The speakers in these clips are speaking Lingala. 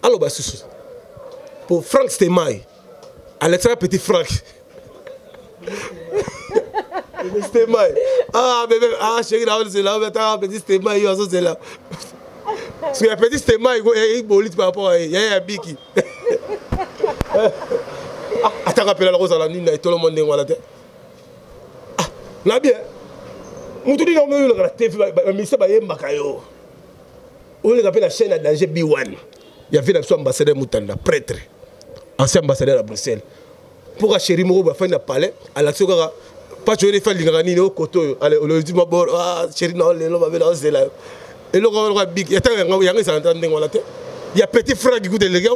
Alors, bah, pour Franck Stemay, Alexandre Petit Franck. Stemay. Ah, bébé, ah, chérie, là, c'est là, petit Stemay, c'est là. Parce que petit Stemay, il est bolide par rapport à Biki. Attends, rappelle la rose à la nuit, tout le monde est dans la tête. Ah, là, bien. On te dit, on a la tête, mais c'est pas un macayo. On appelle la chaîne à danger B1. Il y avait l'ambassadeur Moutanda, prêtre, ancien ambassadeur à Bruxelles. Pour chéri Moro, il y a un palais, à la Tsogara, pas de faire l'ingrédient au côté, le dit, ah, chéri, non, le va venir, c'est là. Et le roi Big, il y a un petit frère qui goûte les gars.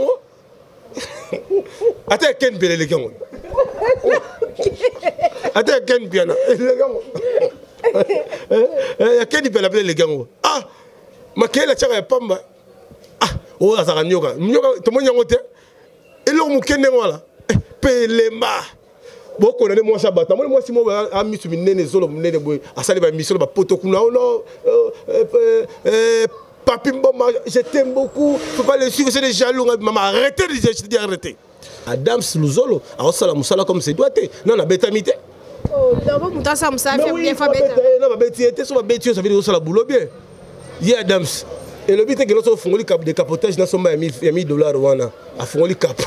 Attends, Ken Piana, les gars. Attends, Ken Piana, les gars. Il y a Ken Piana, les gars. Ah, ma quelle est Pamba. Ah, oh, ça va nyoka. Nyoka, tout le monde y a un hôtel. Et là, on Ken Piana. Pelema. Bon, on a des mois à battre. Moi, si moi, je suis mis les zones, à salir ma mission, poto kuna. Papi, je t'aime beaucoup. Il ne faut pas les suivre, c'est des jaloux. Maman, arrêtez, je te dis arrêtez. Adam Slouzolo, alors ça, la comme c'est doit être. Non, la bétamité. Oh, d'abord, mon temps, ça me fait bien faire bêta. Non, la bétamité, ça veut dire que ça la boulot bien. Il y a Adams. Et le but est que nous avons fait des capotages dans son $1,000 à fond le cap.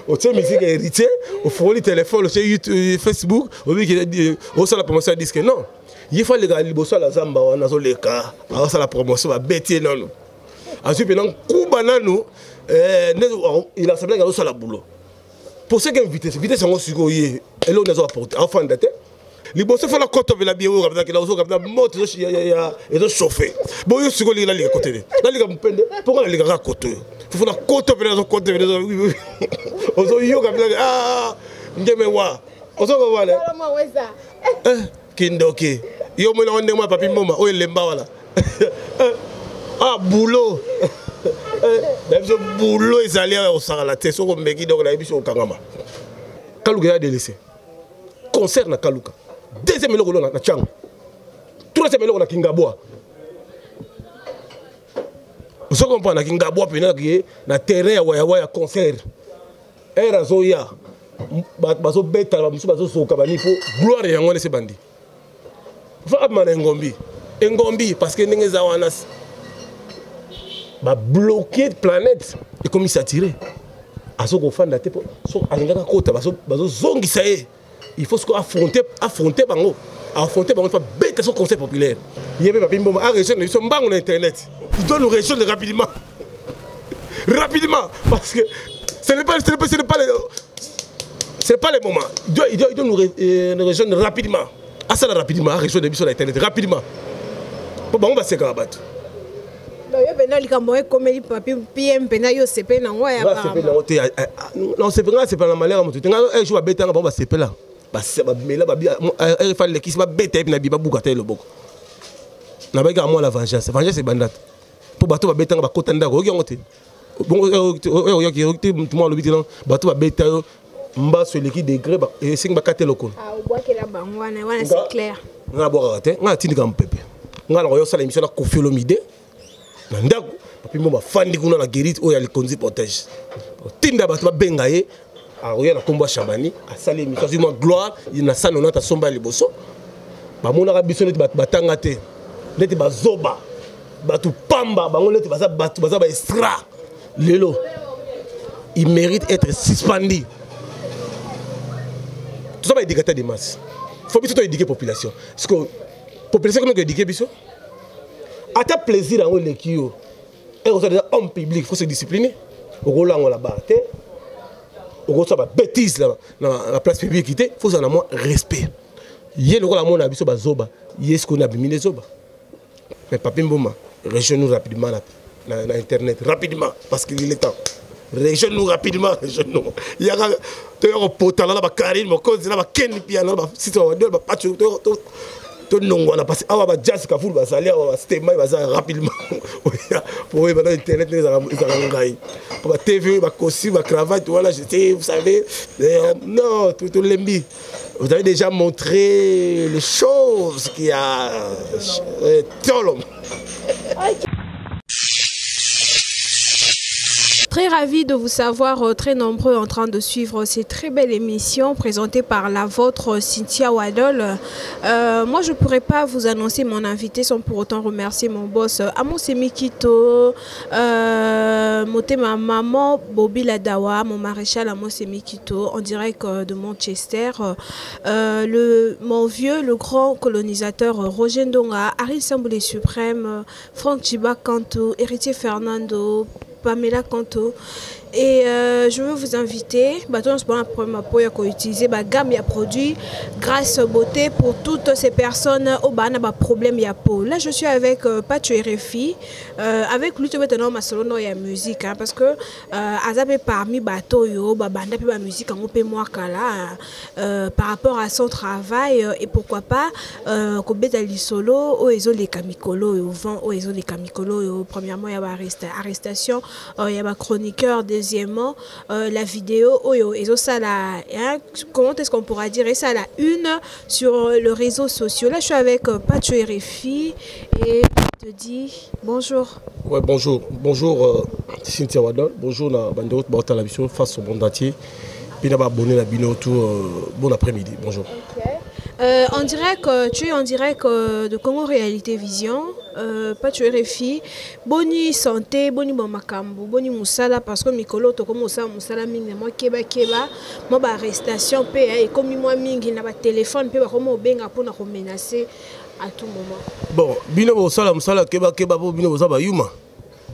Au musique héritier, au fond le téléphone, au YouTube, Facebook, au la promotion disque non. Il faut les gars, les boss à la Zamba, on a les cas, alors ça la promotion va bêter non. Ensuite, pendant Koubanano, il a semblé qu'il a la boulot. Pour ce qui est vitesse, on a su que et là on a apporté, enfin d'ailleurs. Les boss font la côte de la bio, comme ça, qu'il a aussi comme ça, mort, ils ont chauffé. Bon, ils sont là, les côtés. Là, les gars, pourquoi les gars à côté? Il faut la côte de la côte de la côte. On se dit, ah, Ndemewa. On se dit, Kindoki. Yo, on est moi, papi, maman. Oh, il est là. Ah, boulot. Même ce boulot, ils allaient au Saralaté. Ils ont mis dans la émission au Kangama. Kaluka a délaissé. Concert na Kaluka. Deuxième élo na Tchang. Troisième élo na Kingaboa. Vous comprenez que Kingaboa peut na terrain à concert. Era Zoya. Bazo beta, bazo soka bani pour gloire ya ngone se bandi. Fa abmana Ngombi parce que ndenge za wana ba bloquer planète et comme il s'attirer. Aso ko fanda te so alingaka kota bazo zongisa ye. Il faut affronter bango. Affronter bango fa beta son concept populaire. Yebe ba bimbo a région ils sont bango na internet. Ils doivent nous région rapidement. Rapidement parce que ce n'est pas le moment. Il doit nous rejoindre rapidement. Ah, ça rapidement, rejoindre sur Internet rapidement. Pour bon, on va se cabater. Non, c'est pas la malheur. Un jour, on va se faire là. Il fallait l'équipe va bêter et puis va boucater le boc. On va regarder la vengeance. Vengeance, c'est bandat. Pour bateau, va bêter, on va contenter. Bon, tout le monde bateau va bêter. Mba sur l'équipe degré et c'est nga katé loko. Ah on voit que la bangwana wana c'est clair. Nga boka raté, nga tindi kam pepe. Nga la yo sala émission na Koffi Olomide. Na ndako, papi mo ba fandi kuna na guérite o ya le konzi protège. Tinda bato ba benga ye, a roya na komba Chabani, a sala émission sur gloire, il na sa nona ta somba liboso. Ba mona ka biso neti batanga te. Neti ba zoba. Batu pamba, ba ngoleti baza batu baza ba extra. Lelo. Il mérite être suspendu. Tout ça va éduquer des masses. Il faut plutôt éduquer la population. Parce que la population qui est éduquée, à ta plaisir dans les kios, et aux hommes publics, il faut se discipliner. Au Roland, on la barre. Au Roland, on la bêtise dans la place publique. Il faut en avoir respect. Il y a le Roland, on a vu ce zoba. Il y a ce qu'on a mis les zoba. Mais Papi Mboma, rejoins-nous rapidement dans Internet. Rapidement, parce qu'il est temps. Région-nous rapidement, région-nous. Il y a un potal là, Karine, mon cause là, Ken piano, si tu as deux, tu non, on a passé. Ah, bah, jazz, Kafoul, va salir, Stéma, il va rapidement. Pour eux, maintenant, Internet, ils ont gagné. Pour la TV, ma costume, ma cravate, voilà, j'étais, vous savez. Non, tout l'embi. Vous avez déjà montré les choses qu'il y a. Tout l'homme. Très ravi de vous savoir très nombreux en train de suivre cette très belle émission présentée par la vôtre Cynthia Wadol. Moi, je ne pourrais pas vous annoncer mon invité sans pour autant remercier mon boss Amos Semikito, ma maman Bobby Ladawa, mon maréchal Amos Semikito en direct de Manchester, mon vieux, le grand colonisateur Roger Ndonga, Harry Samboulé Suprême, Franck Chiba Kanto, Héritier Fernando, Pamela Kanto. Et je veux vous inviter, à utiliser la gamme de produits grâce beauté pour toutes ces personnes au bas problème ya peau. Là je suis avec Pacho RFI, avec lui tu veux tenir ma solo ya musique parce que azabe parmi bateau yo banda pe musique en pe moi kala par rapport à son travail et pourquoi pas ko beta li solo o ezo les kamikolo yo vent o ezo les kamikolo yo premièrement ya arrestation ya ba chroniqueur. Deuxièmement, la vidéo, comment est-ce qu'on pourra dire ça, la une sur le réseau social. Là, je suis avec Pacho RFI et je te dis bonjour. Ouais, bonjour. Bonjour Cynthia Wadol. Bonjour la bande de la mission face au monde entier. Puis abonné la bino tout bon après-midi. Bonjour. Okay. On dirait que tu es en direct de Congo Réalité Vision, pas tu RFI, boni santé, boni makambo, boni musala parce que mikolo to comme musala mingi moi keba moi ba arrestation pe et comme moi mingi na ba téléphone pe ba comme benga pour na menacer à tout moment. Bon, bino musala keba pour bino ba yuma.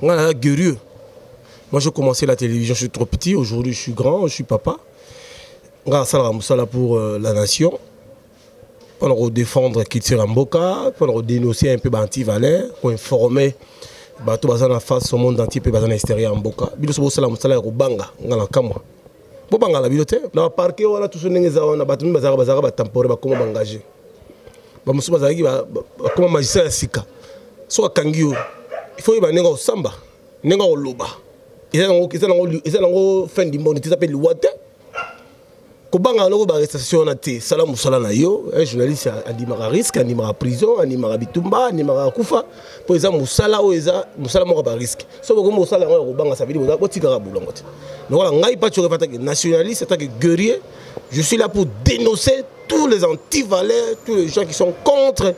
Ngana guerrier. Moi j'ai commencé la télévision, je suis trop petit, aujourd'hui je suis grand, je suis papa. Ngana sala musala pour la nation. Pour défendre Kitira Mboka, pour dénoncer un peu anti-valeur, pour informer bateau bazana face au monde entier, bazana extérieur Mboka. Bilo sobo sala musala rubanga ngala kamwa. Bo banga la bilote, na parquet wala tout ce nengeza wana batu bazara ba temporaire ba comment engager. Ba musu bazaki ba comment magistrat sika. So kangio. Il faut y nenga samba, nenga loba. Ils ont fin du monde, ils s'appellent Luwate. Kobanga no ba arrestation na te sala musala na yo un journaliste andimaka risque andimaka prison andimaka bitumba andimaka kufa po eza musala o eza musala moko ba risque so boko musala ngo kobanga ça veut dire botika bulongo te donc ngai pas tu refata que nationaliste c'est que guerrier je suis là pour dénoncer tous les anti-valeurs tous les gens qui sont contre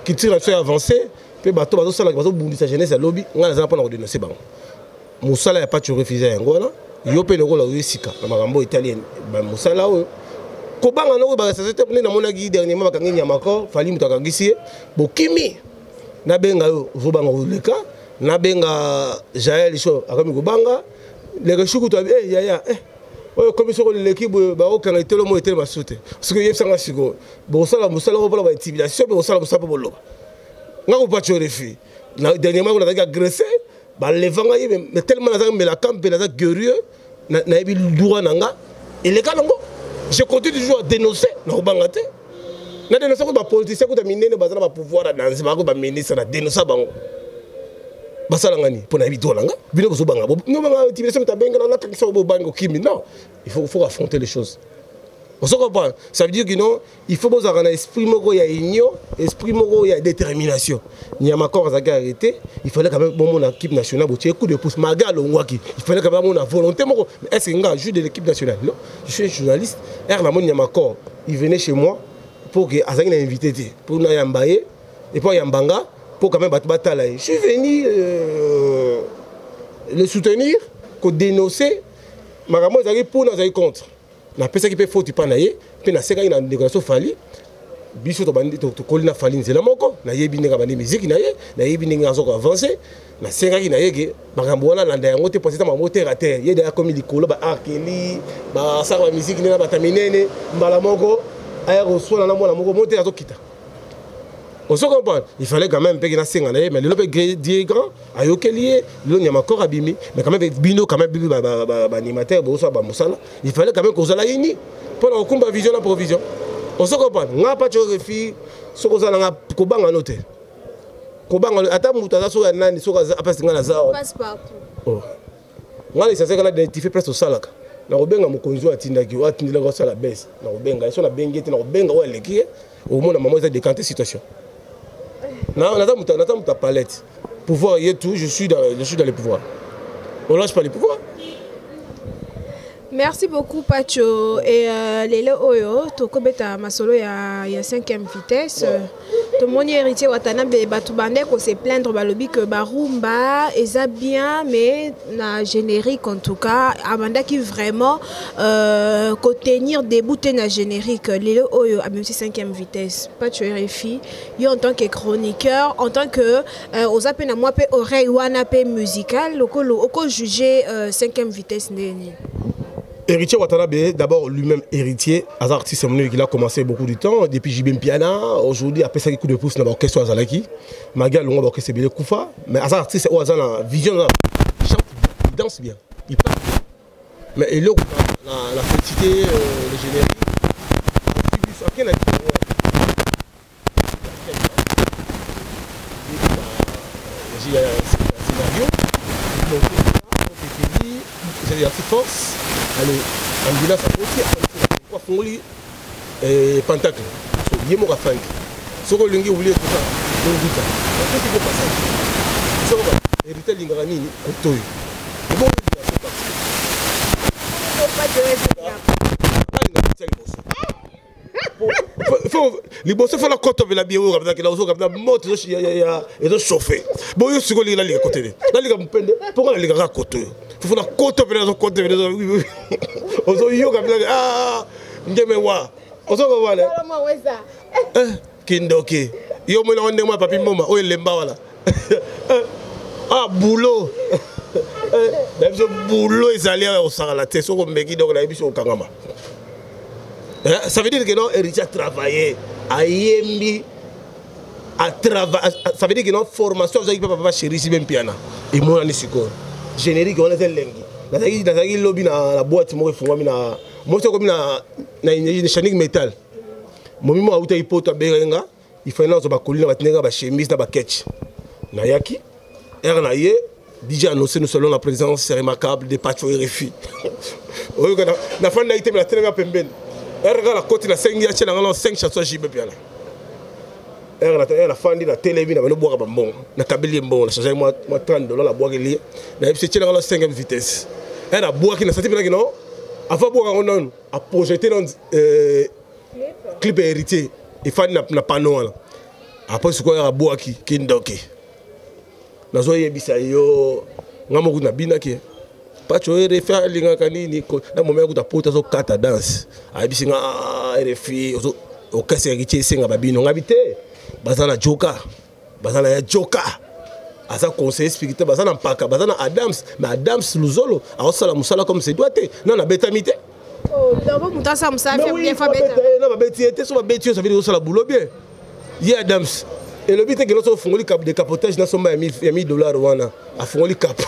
qui tirent à avancer pe bato bato sala bato bundisa jeunesse à lobby ngai na pas na dénoncer bango musala ya pas tu refuser ngona yo pe le rôle sika na makambo italien ba musala o ko banga no ba société na mona gi dernièrement ba kangi nyamako fali mutaka gisi bokimi na benga yo vo banga leka na benga Jaël Show akami ko banga le reshuku to ya oyo commission de l'équipe ba o kanga itelo mo itelo masute parce que yefsanga siko bo sala musala ko ba intimidation bo sala musala bo lo ngako pa chorefi na dernièrement on a agressé ba levanga yi mais tellement na la camp na guerrier na ebi droit nanga et les gars je continue toujours à dénoncer na bangate na dénoncer ko ba politicien ko ta minene bazana ba pouvoir dans ba ko ba ministre na dénoncer bango basala ngani pour na ebi droit nanga bino ko so banga no banga intimidation ta benga na kakisa bo bango kimi non il faut affronter les choses. On se comprend. Ça veut dire que non, il faut avoir un esprit moko ya union, esprit moko ya détermination. Ni à ma corps à arrêter, il fallait quand même bon mon équipe nationale, bon coup de pouce magal ngwaki. Il fallait quand même mon volonté moko. Est-ce que nga joue de l'équipe nationale? Non, je suis journaliste. Na mon Yamakor, il venait chez moi pour que Azang n'a invité pour na yambaye et pour yambanga pour quand même batala. Je suis venu le soutenir, ko dénoncer makambo ezali pour na zali contre. Na pesa qui peut faut tu pas naie pe na seka ina décoration fali biso to bandi to kolina fali nzela moko na yebi ndeka bandi musique na yebi ndeka zo avancer na seka ki na yeke makambo wana landa yango te posita makambo terre à terre yeda comme likolo ba arkeli ba sa ba musique na ba taminene mbala moko aya ko so na mwana moko monter azo kita. On se comprend. Il fallait quand même payer na senga na mais le lobe grand ayokelié le Yamakor abimi mais quand même bino quand même bibi ba animateur bo so ba musala il fallait quand même qu'on soit là uni pour la combat vision la provision. On se comprend. Nga pas tu refi so ko zala nga ko banga noter ko banga ata mutaza so ya nani so ka apesi nga na zao passe partout. Oh nga les sasa kana identifier presque au salaka na kobenga mokonzi atindaki atindila ko sala baisse na kobenga so na bengete na kobenga wa leki au moins na maman ça décanter situation. Non, on attend ta palette. Pouvoir y est tout, je suis dans les pouvoirs. On lâche pas les pouvoirs. Merci beaucoup Pacho et Lelo Oyo tokobeta masolo ya 5e vitesse tout mon héritier Watanabe batubande ko se plaindre balobi que barumba eza bien mais na générique en tout cas abanda qui vraiment contenir debout na générique Lelo Oyo a même 5e vitesse Pacho RFI yo en tant que chroniqueur en tant que aux appels na moi pe oreille wana pe musical oko juger 5e vitesse neni. Héritier Watanabe, d'abord lui-même héritier, un artiste qui a commencé beaucoup de temps, depuis Jibem Piana, aujourd'hui après ça, il coup de pouce dans l'orchestre Azalaki, Magal, l'orchestre Bele Koufa, mais un artiste qui a la vision, il chante, il danse bien, il parle bien. Mais il a la félicité, le générique, il a scénario, force. Allez, ambulance à côté, quoi fongoli et pentacle. So yemo ka fank. So ko lingi oublier tout ça. Donc vite. Qu'est-ce qui peut passer? So ko hériter lingara nini kotoyo. Bon, liboso faut la côte de la bio comme ça que là aussi comme ça moto et chauffer. Bon yo siko linga linga côté. Là linga mpende pour la linga côté. Faut la côte de la côte de la ozo yo comme ça ah ndeme wa ozo ko wala kindoki yo mo na ndema papi moma o lemba wala ah boulot même ce boulot ils allaient au sala te so ko meki donc la biso kangama. Ça veut dire que non, héritier a travaillé, a yembi, a travaillé. Ça veut dire que non, formation, vous avez pas chéri si bien piano. Et moi, on est sûr. Générique, on est un lengi. Dans la lobby, dans la boîte, moi, je suis moi, je suis une chaîne métal. Moi, je suis un benga. Il faut que je colline, une chemise, une ketch. Nayaki, Ernaye, déjà annoncé, nous selon la présence, c'est remarquable, des patchs RFI. La fin de la la télé pemben. La côte la 5 chansons JB piano. La fin de la télé, na boire bon, na kabeli bon, na changer moi $30 la boire li. Na c'est la 5e vitesse. Elle a boire qui na senti que non. Avant boire on a projeté dans clip héritier. Il faut na panneau là. Après ce quoi boire qui ndoki. Na zo yebisa yo ngamo na binaki. Pas tu veux faire linga kanini na moment où ta porte zo kata danse abisinga RFI au casse héritier singa babino ngabité bazana joka bazana ya joka asa conseiller spirituel bazana mpaka bazana Adams mais Adams luzolo a osala musala comme c'est doit être non na betamité oh d'abord mutasa musala fait bien fa beta non ba betiete so ba betio ça veut dire osala boulot bien ye Adams et le but est que l'autre fongoli cap de capotage na somba ya $1000 wana a fongoli cap.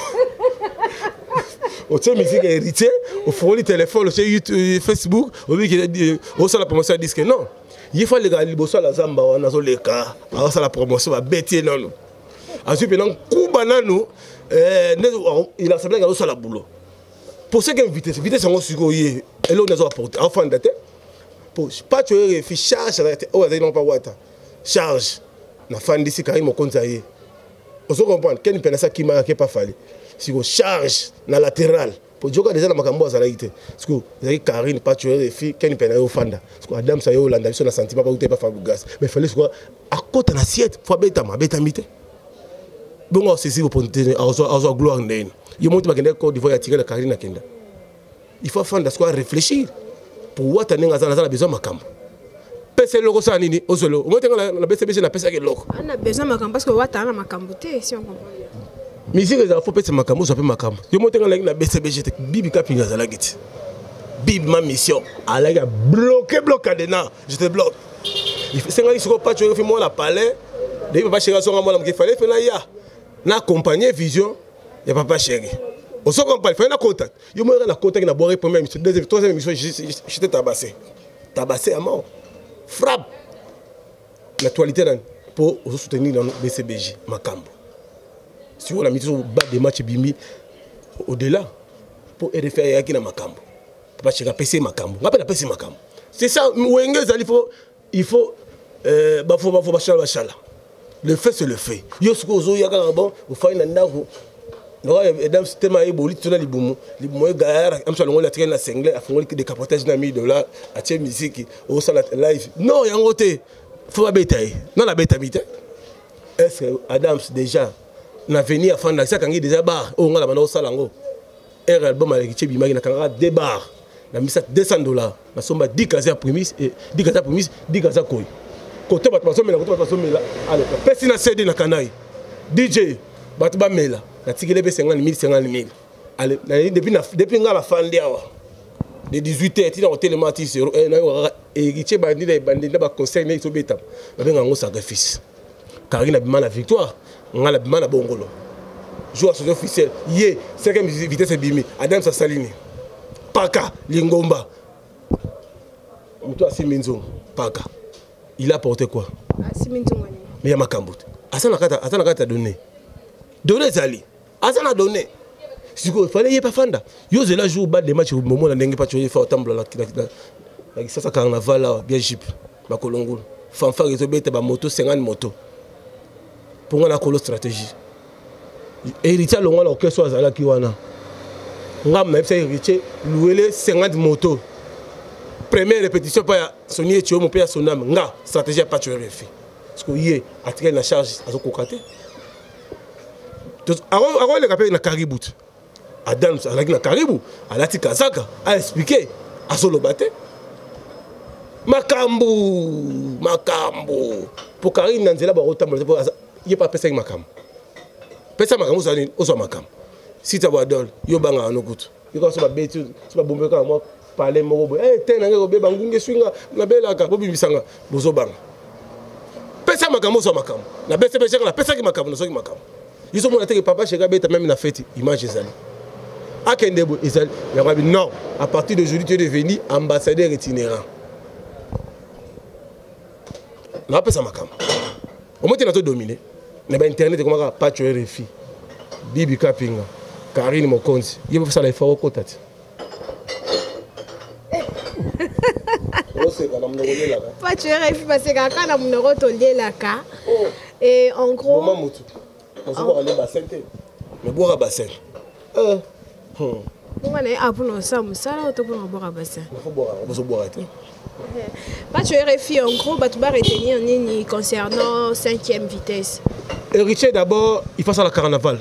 Au musique héritier, au fond le téléphone, au YouTube, Facebook, au la promotion à disque. Non, il faut les gars, il faut la zamba, on a les cas, alors ça la promotion va bêter non. Ensuite, pendant Koubanano, il a semblé qu'il a la boulot. Pour ce qui est vitesse, on a su et là on a apporté. Enfin, pour pas tuer les charge, oh, ils n'ont pas water. Charge, la fin d'ici, car ils m'ont conseillé. On se comprend, quel est ça qui m'a pas fallu. Si on charge dans latéral pour jouer déjà dans makambo azalaïté parce que les Karine pas tuer les filles qu'elle peine au fanda parce que Adam ça y est Hollande sur un sentiment pas pas faire gaz mais fallait quoi à côté de l'assiette faut bêta ma bétamité bon c'est si vous prenez à gloire ndene il monte bakende Côte d'Ivoire ya tirer la Karine nakenda il faut fanda quoi réfléchir pour what aninga za besoin makambo pese loko ça nini osolo on monte la BCBG na pesa ke loko on a besoin makambo parce que what ana makambo te si on comprend. Musique il faut péter makambo ça peut makambo je monte dans la BCBG bibi kapinga za la giti bibi ma mission ala ga bloquer cadena je te bloque il faut c'est nga ici pas tu fais moi la palais de papa chéri son moi il fallait faire ya na accompagner vision ya papa chéri on se comprend il faut na contact yo moi na contact na boire première émission deuxième troisième émission j'étais tabassé à mort frappe l'actualité pour soutenir dans BCBG makambo. Si on a mis au bas des matchs bimi au-delà pour refaire yaki na makambo papa cheka PC makambo ngapa na PC makambo c'est ça wengeza il faut bachala le fait c'est le fait yo siko zo yaka bon au fa na ndako non Adam tellement éboli tout na libumu gars am salongo la traîne la single a fongoli des capotages na $1000 a tie musique au sala live non yango te faut pas betailler non la bétabité est-ce que Adams déjà na venir à fanda ça kangi déjà bar o ngala bana o salango er album avec Chebi Magi na kanga des bar na misa $200 na somba 10 kaza prémisse et 10 kaza prémisse 10 kaza koy côté bat paso mela allez pesi na CD na kanai DJ bat ba mela na tikele be 50 000 allez depuis ngala fandi awa de 18h ti na hotel mati 0 na héritier bandi ba conseil ne so beta ba benga ngo sacrifice Karina bima na victoire ngala bima na bongolo jour associé officiel yé 5e vitesse bimi Adam sa salini paka lingomba muto asiminzo paka il a porté quoi asiminzo ngani mais ya makambout asana kata donné zali asana donné siko il fallait y pas fanda yo zela jour bas des matchs au moment na ndenge pas tu fa otambla la ça carnaval là bien jip ba kolongolo fanfare zo beta ba moto 50 moto pour nga na kolo stratégie héritier longa la orchestre azala ki wana ngam na héritier louer 50 motos première répétition pas Sony Tio mon père sonam nga stratégie pas tu refi parce que yé attirer la charge azo kokate donc avant le capé na Caribou Adam alaki na Caribou alati kazaka a expliquer azo lo baté makambu pour Karine nanzela ba rotambo il pas pesa makam pesa makam osani oso makam si ta wadol yo banga anokutu yo so ba betu so ba bombe ka mo parler mo tena ngeko be bangunge swinga na belaka bobi bisanga bozo banga pesa makam oso makam na bese bese la pesa ki makam no so ki makam yiso mo na teke papa cheka beta même na fête image ezali akendebo ezali ya babi non à partir d'aujourd'hui tu es devenu ambassadeur itinérant na pesa makam au moins tu as tout dominé. Na internet comment pas tu RFI. Bibi Kapinga, Karine Mokonzi. Il faut ça les faire au côté. Pas tu RFI parce que quand on me retourne la cas et en gros maman mutu. On se voit aller bassin. Mais boire bassin. On est à pour nous ça on te pour boire bassin. Il faut boire, on se boire. Pas tu RFI en gros tu vas retenir ni concernant 5e vitesse. Héritier d'abord, il faut ça le carnaval.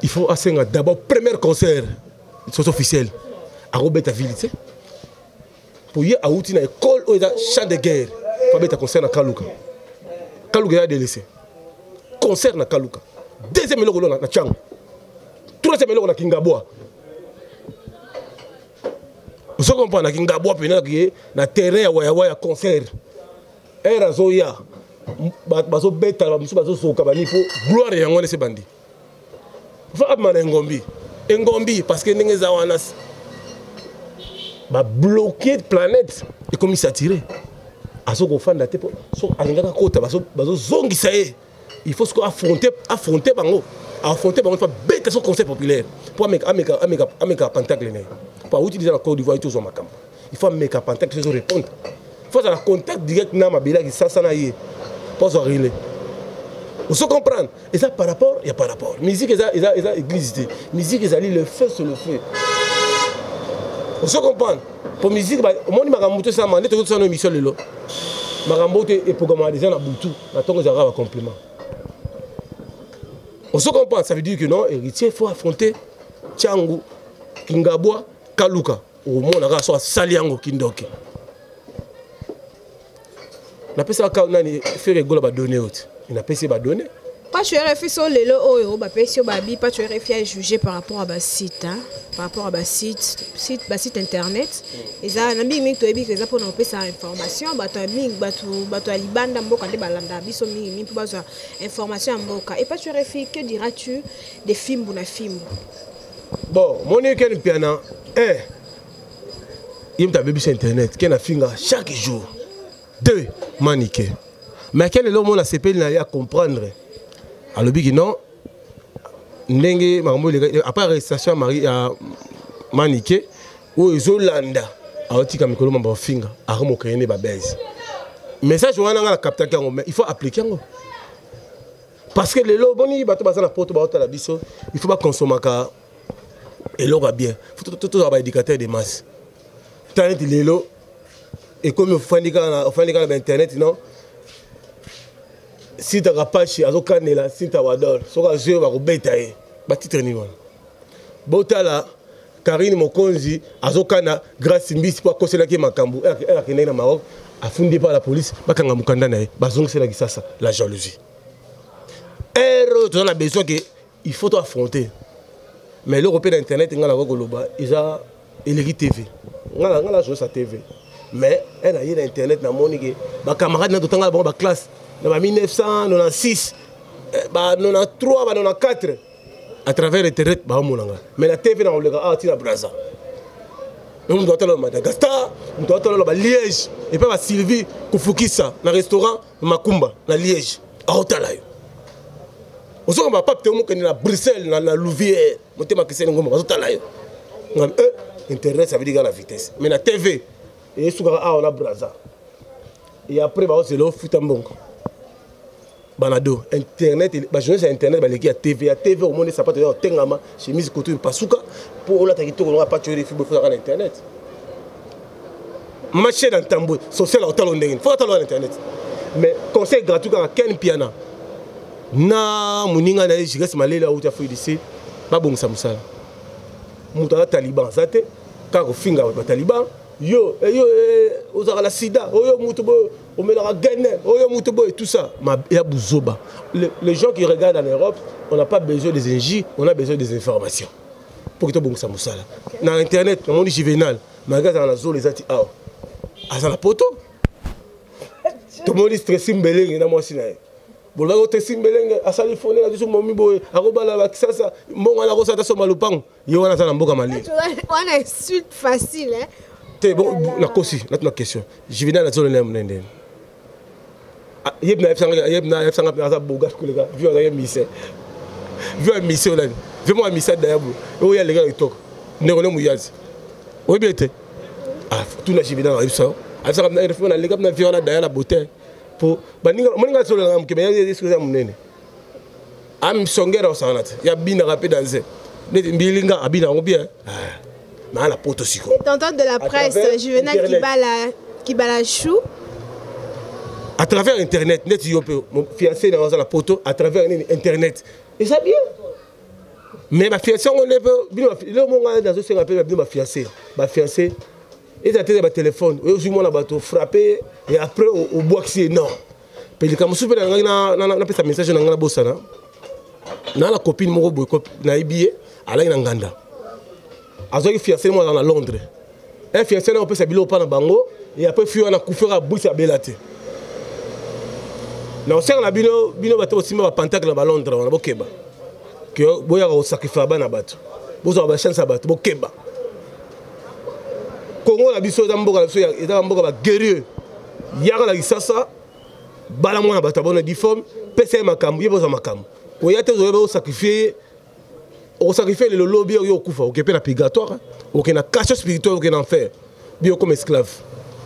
Il faut asseoir d'abord premier concert officiel à Robert Ville, tu sais. Pour y aller à une école où il y a chant de guerre, il faut mettre concert à Kaluka. Kaluka a délaissé. Concert à Kaluka. Deuxième élo na Tchang. Troisième élo na Kingaboa. Vous comprenez na Kingaboa pena qui na terrain ya concert. Era zoya. Bazo beta bazo soka bani po gloire yango nese bandi fa abana ngombi parce que ndenge za wana ba bloquer planète et comme il s'attirer aso ko fanda te po so alingaka kota bazo zongisa ye il faut se affronter bango fa beta so concept populaire pour ameka pentacle ne pour utiliser la Côte d'Ivoire tout son makambo il faut ameka pentacle se répondre il faut avoir contact direct na mabila qui ça na ye pas arriver. Vous se comprendre. Et ça par rapport, il y a par rapport. Musique est église. Musique est le feu sur le feu. Vous se comprendre. Pour musique, au moins il m'a monté ça, m'a dit tout ça dans l'émission le lot. M'a monté et programme des gens à Boutou. Attends que un compliment. Vous se comprendre. Ça veut dire que non, héritier, il faut affronter Tchangu, Kingaboa, Kaluka. Au moins on a soit Saliango Kindoki. On appelle ça quand on a fait rigoler à donner autre. Il n'a pas essayé de donner. Pas tu es fait sur les lots, pas tu es fait à juger par rapport à bas site, par rapport à bas site internet. Et ça, on a mis que tu as pour nous passer information, tu as libanda mboka de balanda, biso mi pour besoin information mboka. Et pas tu es fait que diras-tu des films ou na film. Bon, mon équipe piano, il m'a baby sur internet, qui a finger chaque jour. 2 maniqués. Mais quel est le moment la CPL n'a à comprendre? Alors que non, après l'arrestation Marie a maniqué ou Zolanda a dit que Mikolo m'a finger a remonté une babèse. Message on a la capter il faut appliquer. parce que les lots boni bato baza na poto baota la biso il faut pas consommer ka et l'eau bien faut tout avoir éducateur de masse tant les lots et comme on fait na internet non si tu as pas chez azokanela si tu as wadol soka jeu ba ko betaye ba titre ni wana botala Karine Mokonzi azokana grâce mbisi pour kosela ki makambu elle a na Maroc afundé par la police bakanga mukanda na ye bazongisela kisasa la jalousie on a besoin que il faut affronter mais l'Européen d'internet ngala ko loba isa eleki TV ngala jouer sa TV mais elle a eu internet na monique ba camarade na totanga ba classe dans 1996 ba 93 ba 94 à travers internet ba monanga mais la TV na olega ah tina Brazza on doit aller à Madagascar on doit aller à Liège et pas à Sylvie Kufukisa na restaurant Makumba na Liège à Otalayo on ne va pas à Bruxelles na Louvière monter ma question ngoma à Otalayo internet ça veut dire la vitesse mais la TV et sur on a Brazza et après bah c'est là foot en bon banado internet ba jeunesse internet ba leki à TV au monde ça pas te tengama chemise koto pasuka pour la takito on va pas tuer les filles pour faire internet marché dans tambo social au talon ndenge faut talon internet mais conseil gratuit quand ken piana na muninga na jigas malela ou ta fou ici ba bon samsala mutala taliban zate ka ko finga ba taliban yo ozaka la sida oyo mutu bo omelaka gane oyo mutu bo et tout ça il y a buzoba les gens qui regardent en Europe on n'a pas besoin des NJ on a besoin des informations pour que to bongisa musala na internet on dit juvénal magaza na zo les ati ah asa la poto to moni stressé mbelenge na moi sina bolba ko te simbelenge asali fone na diso momi boy akobala ba kisasa mbonga na ko sata so malupango yo wana sana mboka mali on insulte facile hein. Bon, la question. Je viens dans la zone de l'Inde. Il y a un boga qui est missé. Vu un missé, vu un missé d'ailleurs. Il y a les gars qui toquent. Néolé Mouyaz. Oui, bien été. Ah, tout le monde dans la rue. Il y a les gars qui ont derrière la beauté. Pour. Maninga sur le ram qui m'a dit que c'est mon nez. Am Songer au Sanat. Il y a bien rapide dans ce. Bilinga a bien bien. La poto siko. Et t'entends de la presse, Juvenal Kibala Chou. À travers internet, net mon fiancé dans la poto à travers internet. Et ça bien. Mais ma fiancée on est le moment dans ce rappelle ma fiancée. Ma fiancée et ça télé téléphone, aussi moi la bateau frappé et après au boxer non. Puis comme soupe na pesa message na ngana bosana. Na la copine mo boy na ibie ala ina nganda. Azoki fiancé moi dans Londres. Un fiancé on peut s'habiller au pan bango et après fuir on a couvert à bouche à belate. Non c'est on a bino bato aussi ma pentacle à Londres on a bokeba. Que boya au sacrifice bana bato. Bozo ba chance bato bokeba. Congo la biso zamboka biso ya eta mboka ba guerrier. Yaka la kisasa bala mwana bato bona diforme pesa makambu yebo za makambu. Ko yate zo sacrifier on sacrifie le lobby au kufa au kepena purgatoire au kena cache spirituel au kena enfer bio comme esclave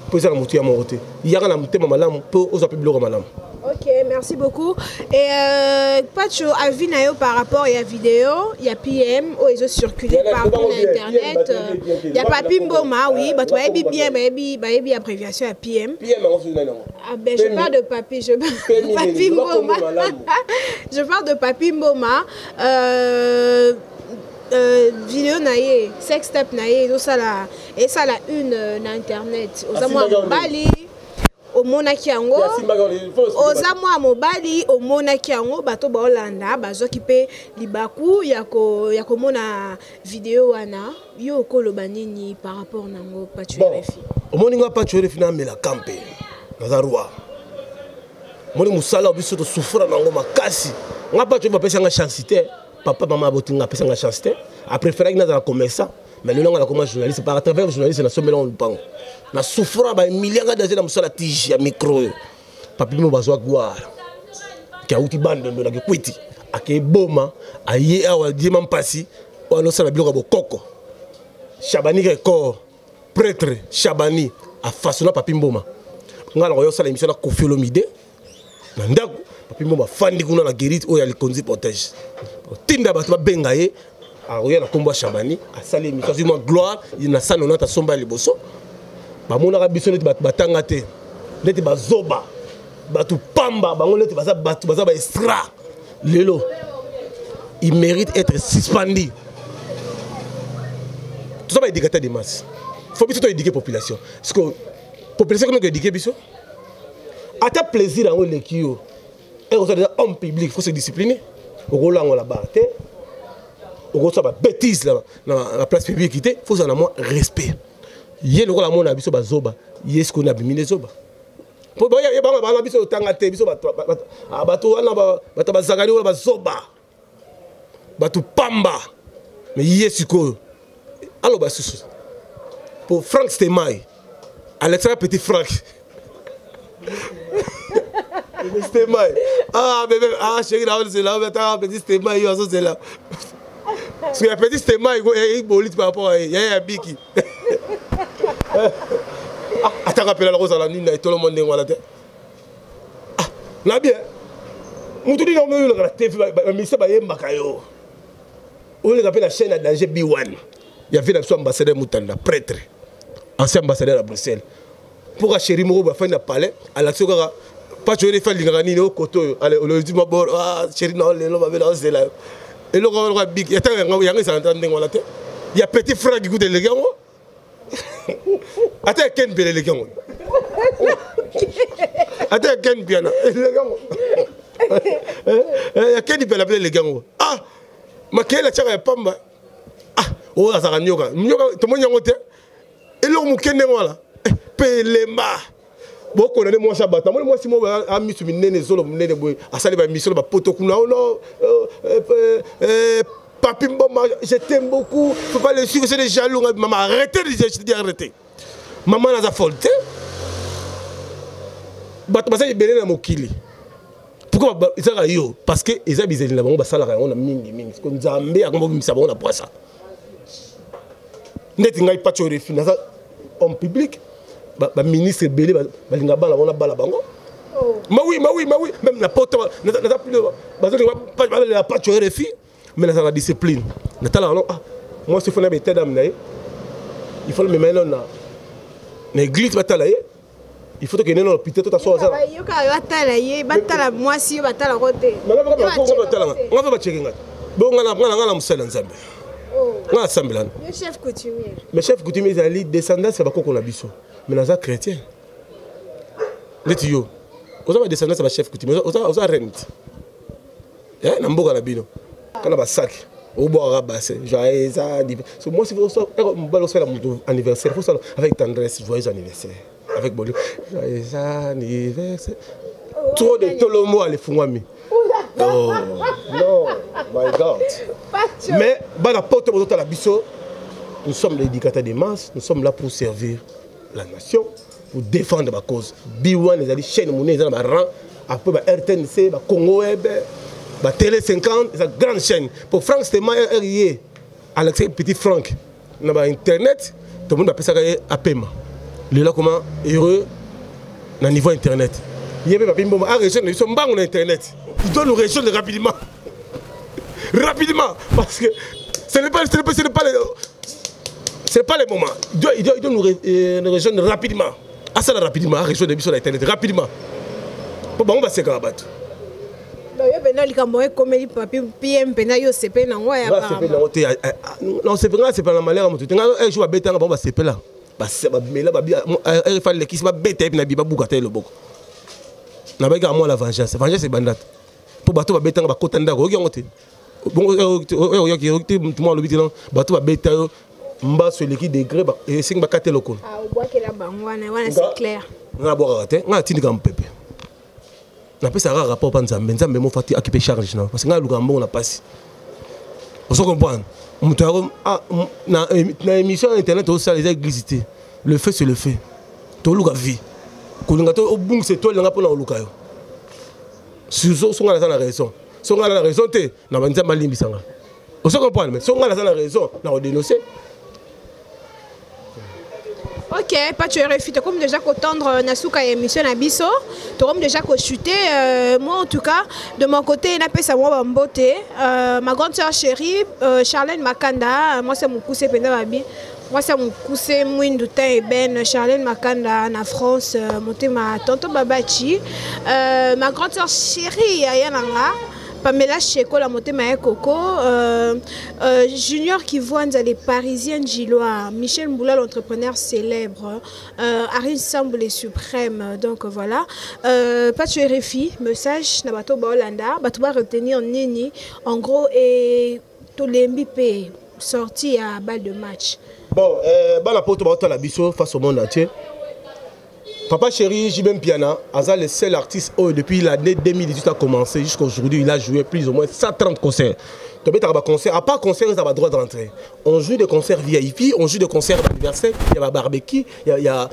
pour ça mutu ya moroté yaka na mutema malamu pour aux apiblo malamu. OK, merci beaucoup. Et Pacho avis na yo par rapport à la vidéo, il y a PM où ils ont circulé partout sur internet. Il y a Papi Mboma oui, bah toi bien baby abréviation à PM. Ah ben je parle de Papi, je parle Papi Mboma. Je parle de Papi Mboma. Vidéo naie, sextape naie, tout ça là et ça la une na internet. Aux moi Bali au monaki yango oza mwa mobali au monaki yango bato ba Hollanda bazoki pe libaku ya komona vidéo wana yo koloba nini par rapport nango Pacho RFI au moninga Pacho RFI na mela camper na roi moni musala biso to souffra nango makasi nga Pacho va pesa nga chancité papa maman botinga pesa nga chancité a préféré na za commerçant mais le nom la comme journaliste par à travers journaliste na somela on pango na souffra ba millions de na musala tige ya micro papi mo bazwa gwara ki auti bande ndo na kwiti ake boma aye awa diema mpasi ono sala biloko bokoko Chabani record prêtre Chabani a façonné papi mboma ngala yo sala émission na Koffi Olomide na ndako Papi Mboma fandi kuna na guérite oya le conduit protège. Tinda bato ba bengaye a oya na komba Chabani a sali mission sur gloire il na sana na ta somba liboso. Ba mona ka biso neti batanga te. Neti bazoba. Batu pamba bango neti baza batu baza ba extra. Lelo il mérite être suspendu. Tout ça va éduquer des masses. Il faut plutôt éduquer la population. Parce que la population qui éduquer biso. À ta plaisir dans les kio. Et on déjà homme public, il faut se discipliner. Au gros là on la barre. Au gros ça va bêtise là dans la place publique il faut en avoir respect. Yé le gros la mon abiso ba zoba. Yé ce qu'on a bimine zoba. Pour ba ya ba biso tangate biso ba bato wana ba bazagari wala ba zoba. Bato pamba. Mais yé siko. Alors bah pour Franck Stemay, Alexandre Petit Franck. Stemay. Ah bébé, ah chérie là c'est là, petit Stemay yo c'est là. Parce que petit Stemay il bolite par rapport à Yaya Biki. Attends rappelle la rose à la nuit et tout le monde est là. Ah, là bien. Mutu di non la TV mais ça ba yemba kayo. On le appelle la chaîne à danger B1. Il y avait l'ambassadeur ambassadeur Moutanda, prêtre, ancien ambassadeur à Bruxelles. Pour chéri Moro, il y a un palais, à la Tsogara, pas tu veux faire l'ingrédient au côté, allez, on lui dit, ah, chéri, non, les hommes avaient lancé là. Et le roi est big, il y a un petit frère qui goûte les gars. Attends, quel bien les gars. Attends, quel bien les gars. Il y a quel bien les gars. Ah, ma quelle est pamba. Oh, ça va nyoka. Nyoka, tout le monde y a un hôtel. Et là, on kende wala. Pelema. Bon, on a des mois sabbat. Moi, si moi, à mis sur une nene zolo, une nene boy, à salir ma mission, ma poto kuna. Non, papi Mboma, je t'aime beaucoup. Faut pas le suivre, c'est des jaloux. Maman, arrêtez, je te dis arrêtez. Maman n'a pas faute. Bah, tu vas y bénir dans mon kili. Pourquoi ils ont eu? Parce que ils ont bizarre là-bas, on va salaire, on a mingi. Parce que nous avons mis à comment on a pas ça. Net ngai pas tu refus en public ba ministre belé ba linga bala on a bala bango ma oui même la porte n'a plus pas la pas tu refus mais la discipline na tala non ah moi si faut na bête dame naï il faut le mettre na l'église batala il faut que nous non peut-être tout à soi ça yo ka batala ye batala moi si batala côté on va pas checker ngat bon ngana musala nzambe. Le chef coutumier. Le chef coutumier est allé descendant, c'est pas quoi qu'on a vu. Mais nous sommes chrétiens. Les tuyaux. Nous sommes descendants, c'est le chef coutumier. Nous sommes rente. Nous sommes bino. Quand on a un sac, on boit un bassin. Joyeux anniversaire. Moi, si vous faire mon anniversaire, il faut avec tendresse, joyeux anniversaire. Avec bon joyeux anniversaire. Trop de tout le monde, les fouammi. Oh non, my God. Mais nous sommes les éducateurs des masses, nous sommes là pour servir la nation, pour défendre ma cause. B1, les alliés chaînes, les rang, après RTNC, Congo Web, Télé 50, c'est une grande chaîne. Pour Franck Stemay, Alexis Petit Franck, on a Internet, tout le monde appelle ça à paiement. Les là, comment heureux au niveau Internet. Il y a des gens qui sont bons sur Internet. Ils doivent nous réchauffer rapidement. Rapidement. Parce que ce n'est pas les moments. Ils doivent nous réchauffer rapidement. À ça, rapidement. À réchauffer sur Internet. Rapidement. Pour on va se faire abattre. Non, c'est pas la malheur. Un jour, on va se faire là. Il fallait l'équipe va bêter et puis bougater le bok. Na ba ga moi la vengeance c'est bandat pour bato ba betanga ba kotanda ko yongote bon yoki moi le bitin bato ba beta mba sur l'équipe degré ba et sing ba katé loko ah o bois que la bangwana c'est clair na bois raté na tindi kam pepe na pesa ra rapport pa nzambe nzambe mo fati occuper charge na parce que nga luka mbongo na passe on se comprend mutaro na émission internet au ça les églises le fait c'est le fait to luka vie Kolingato au boum c'est toi l'anga pour l'olukayo. Sur son la raison. Son la raison te na banza malimbi sanga. On se comprend mais son la raison na dénoncer. Ok, pas tu es refité comme déjà qu'attendre Nasuka émission Nabiso, tu comme déjà qu'au chuter. Moi en tout cas, de mon côté, il a fait ça moi beauté. Ma grande soeur chérie, Charlène Makanda, moi c'est mon cousin Pendababi. Moi c'est mon cousin Mouindou et Ben Charlène Makanda en France, monté ma tante Babachi. Ma grande soeur chérie Ayananga. Pamela Cheko, la montée Maë Coco, Junior qui voit les Parisiennes Gillois, Michel Mboula, l'entrepreneur célèbre, Arin Sambo, les suprêmes, donc voilà. Pas tu RFI, message, Nabato Baolanda, Batouba retenir Nini, en gros, et tout les MBP sorti à balle de match. Bon, la porte de la biso face au monde entier. Papa Chéri, Jibem Piana, Aza le seul artiste depuis l'année 2018 a commencé jusqu'à aujourd'hui, il a joué plus ou moins 130 concerts. À part concert, ils ont le droit de rentrer. On joue des concerts VIP, on joue des concerts d'anniversaire, il y a un barbecue, il y a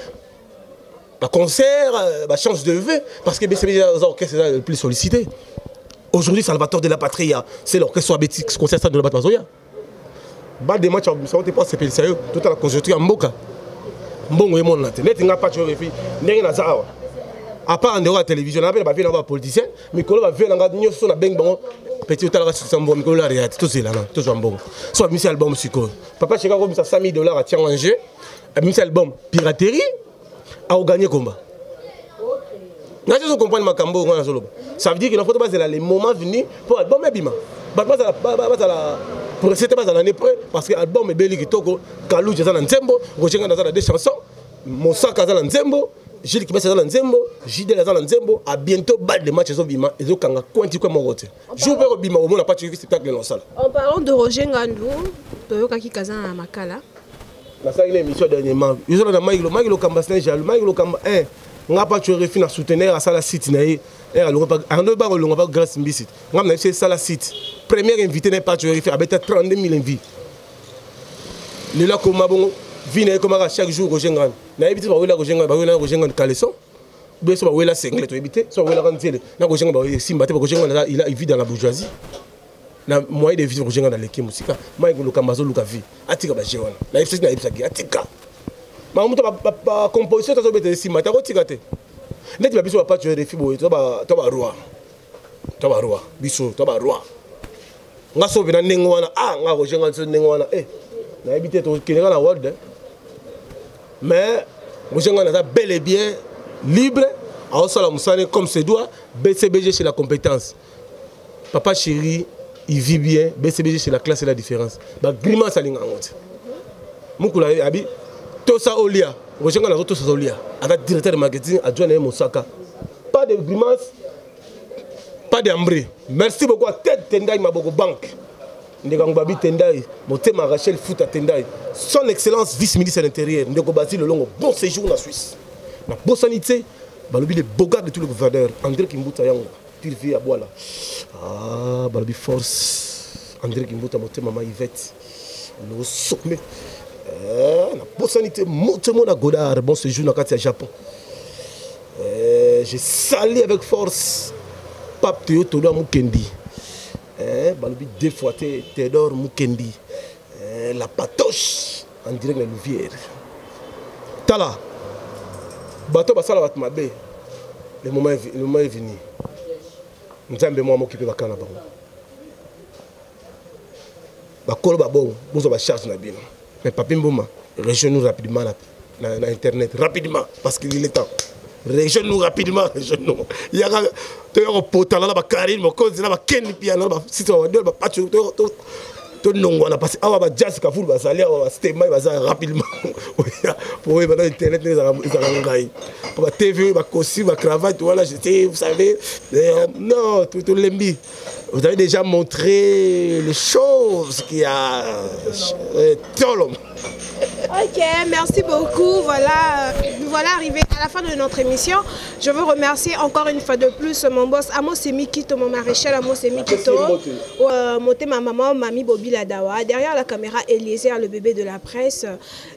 un concert, une chance de lever, parce que c'est les orchestres les plus sollicités. Aujourd'hui, Salvatore de la Patria, c'est l'orchestre Abétique, concert de la Patria. Bas des matchs, ça ne pas c'est sérieux, toute la conjoncture en Mboka. Bon, oui, mon net, il n'y a pas de filles, n'est rien à à part en dehors de la télévision, on a pas vu un politicien, mais quand on a vu un gars, on a bien bon, petit ou tard, c'est un bon, on a rien, tout c'est là, tout c'est bon. Soit mis album psycho. Papa, j'ai gagné $5 000 à tirer en jeu, mis album piraterie, à gagner combat. Vous comprenez ma cambo, ça veut dire qu'il ne faut pas les moments venus pour l'album Bima. Pour c'était pas l'année près parce que l'album est belli qui toko Kalou Jazan Nzembo, Roger dans des chansons, Moussa Kazan Nzembo, Gilles Kibes dans Nzembo, Jidel dans Nzembo, à bientôt balle de match Bima et donc kanga quanti quoi mon rote. Je veux Bima au monde pas tu spectacle dans salle. En parlant de Roger Ngandou, Toyoka ki Kazan à Makala. La salle émission dernièrement. Ils ont dans Maïlo Kamba Sénégal, Maïlo Kamba 1. On n'a pas tué à soutenir à Sala City. On n'a pas grâce à Mbissit. On a fait Sala City. Premier invité n'est pas tué avec 32 000 invités. Le lac comme bon, vient comme chaque jour au Gengan. On a évité de Gengan de Caleçon. Bien sûr, on a cinglé, tu évité. Soit on a rentré. Il vit dans la bourgeoisie. Na moyen de vivre au Gengan dans l'équipe musicale. Moi, je suis le vie. Atika Bajewana. La FCC n'a pas Atika. Mais la composition est très simple. Tu as dit que tu as dit que tu as dit que tu as roi. Tu as roi. Biso, tu as roi. Tu as sauvé dans Nengwana. Ah, tu as sauvé dans Nengwana. Eh, tu as habité au Kenya dans world. Mais tu as bel et bien libre. À Osala Moussane, comme se doit, BCBG c'est la compétence. Papa Chéri, il vit bien. BCBG c'est la classe, c'est la différence. Grimace à l'ingangante. Moukula Abi. Tosa Olia, Roger Ngana Tosa Olia, avec directeur de marketing adjoint à Moussaka. Pas de grimace, pas d'ambré. Merci beaucoup à Tête Tendai Mabogo Bank. Ndegangbabi Tendai, Motema Rachel Fouta Tendai. Son Excellence vice-ministre de l'Intérieur, Ndego Basile Longo, bon séjour en Suisse. La bonne sanité, Balobi les beaux gars de tous les gouverneurs, André Kimbuta Yango, Turvi Abouala. Ah, Balobi Force, André Kimbuta Motema Yvette, le Sokme. La bonne sanité, monte-moi à Godard, bon séjour dans le Japon. J'ai sali avec force Pape Théodore Mukendi. Balobi deux fois Théodore Mukendi. La patoche en direct de la Louvière. Tala, bateau basala batmabe. Le moment est venu. Nous avons besoin m'occuper de Bakana. Bakolo babon, nous avons charge na bien. Mais Papi Mbouma, rejoins-nous rapidement sur Internet, rapidement, parce qu'il est temps. Rejoins-nous rapidement, rejoins-nous. Il y a un potal là, Karine, mon cause, là, Ken, piano, si tu as deux, tu n'as pas passé. Ah, jazz, Kafoul, va salir, Stéma, il va rapidement. Pour eux, maintenant, Internet, ils ont gagné. Pour la TV, ma costume, ma cravate, voilà, j'étais, vous savez. Non, tout l'embi. Vous avez déjà montré les choses qu'il y a. Ok, merci beaucoup. Voilà, nous voilà arrivés à la fin de notre émission. Je veux remercier encore une fois de plus mon boss Amos Semikito, mon maréchal Amos Semikito, Moté ma maman, Mami Bobi Ladawa. Derrière la caméra, Eliezer, le bébé de la presse,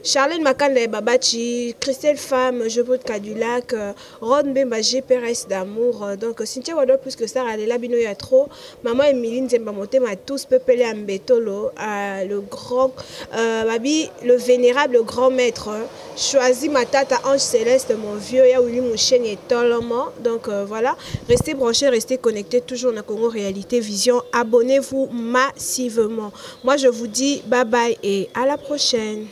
Charlène Makanda Babachi, Christelle Femme, Jebot Kadulac, Ron Bemba Pérez d'amour. Donc Cynthia Wado plus que ça, elle est là, Bino ya trop. Maman Emiline Zemba Moté, ma tous Pepele Ambeto. Etolo, le grand, le vénérable grand maître, choisi ma tata Ange Céleste, mon vieux, ya Willy Mouchen et Tolomo. Donc voilà, restez branchés, restez connectés, toujours dans Congo Réalité Vision. Abonnez-vous massivement. Moi, je vous dis bye bye et à la prochaine.